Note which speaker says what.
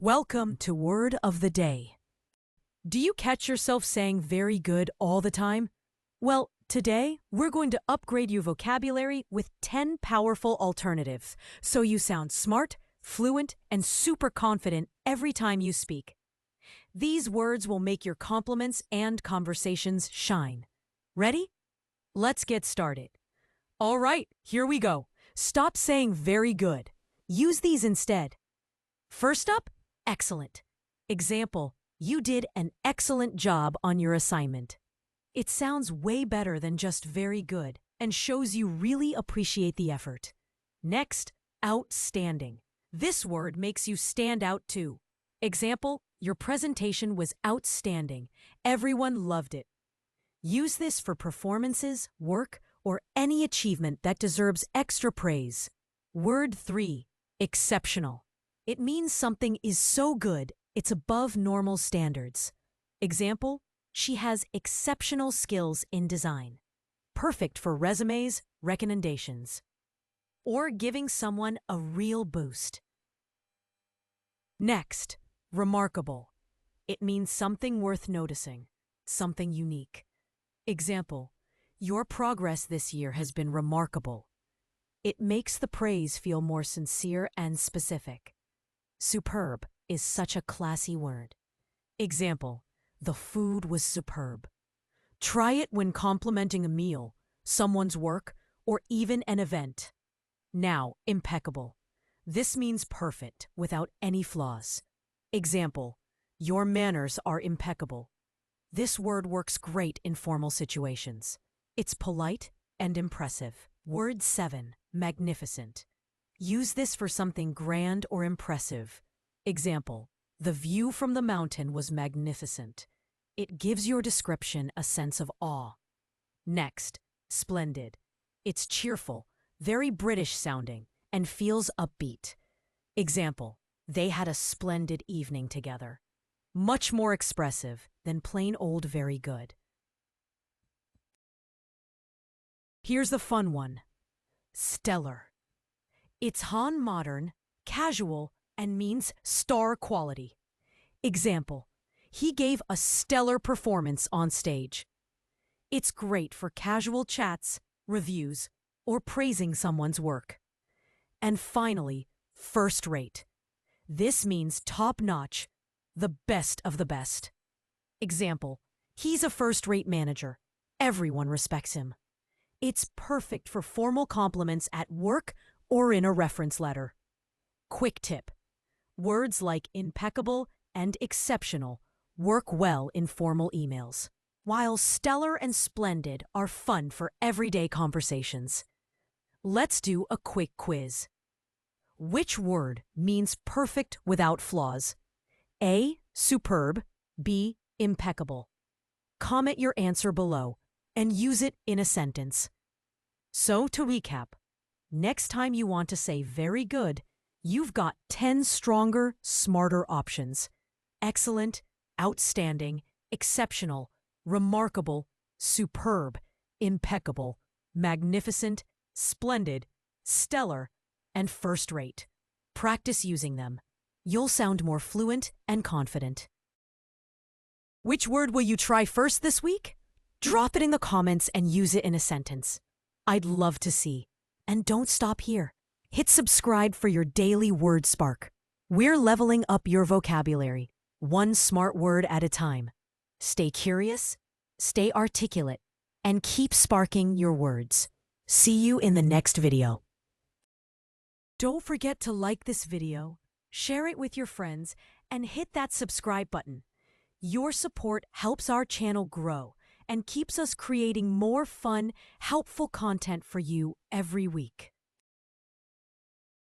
Speaker 1: Welcome to Word of the Day. Do you catch yourself saying very good all the time? Well, today we're going to upgrade your vocabulary with 10 powerful alternatives so you sound smart, fluent, and super confident every time you speak. These words will make your compliments and conversations shine. Ready? Let's get started. All right, here we go. Stop saying very good. Use these instead. First up, excellent. Example, you did an excellent job on your assignment. It sounds way better than just very good and shows you really appreciate the effort. Next, outstanding. This word makes you stand out too. Example, your presentation was outstanding. Everyone loved it. Use this for performances, work, or any achievement that deserves extra praise. Word 3, exceptional. It means something is so good, it's above normal standards. Example, she has exceptional skills in design. Perfect for resumes, recommendations. Or giving someone a real boost. Next, remarkable. It means something worth noticing, something unique. Example, your progress this year has been remarkable. It makes the praise feel more sincere and specific. Superb is such a classy word. Example, the food was superb. Try it when complimenting a meal, someone's work, or even an event. Now, impeccable. This means perfect, without any flaws. Example, your manners are impeccable. This word works great in formal situations. It's polite and impressive. Word 7, magnificent. Use this for something grand or impressive. Example, the view from the mountain was magnificent. It gives your description a sense of awe. Next, splendid. It's cheerful, very British sounding, and feels upbeat. Example, they had a splendid evening together. Much more expressive than plain old very good. Here's the fun one. Stellar. It's Han modern, casual, and means star quality. Example, he gave a stellar performance on stage. It's great for casual chats, reviews, or praising someone's work. And finally, first rate. This means top-notch, the best of the best. Example, he's a first-rate manager. Everyone respects him. It's perfect for formal compliments at work or in a reference letter. Quick tip. Words like impeccable and exceptional work well in formal emails, while stellar and splendid are fun for everyday conversations. Let's do a quick quiz. Which word means perfect without flaws? A, superb, B, impeccable. Comment your answer below and use it in a sentence. So to recap, next time you want to say very good, you've got 10 stronger, smarter options. Excellent, outstanding, exceptional, remarkable, superb, impeccable, magnificent, splendid, stellar, and first rate. Practice using them. You'll sound more fluent and confident. Which word will you try first this week? Drop it in the comments and use it in a sentence. I'd love to see. And don't stop here. Hit subscribe for your daily word spark. We're leveling up your vocabulary, one smart word at a time. Stay curious, stay articulate, and keep sparking your words. See you in the next video. Don't forget to like this video, share it with your friends, and hit that subscribe button. Your support helps our channel grow and keeps us creating more fun, helpful content for you every week.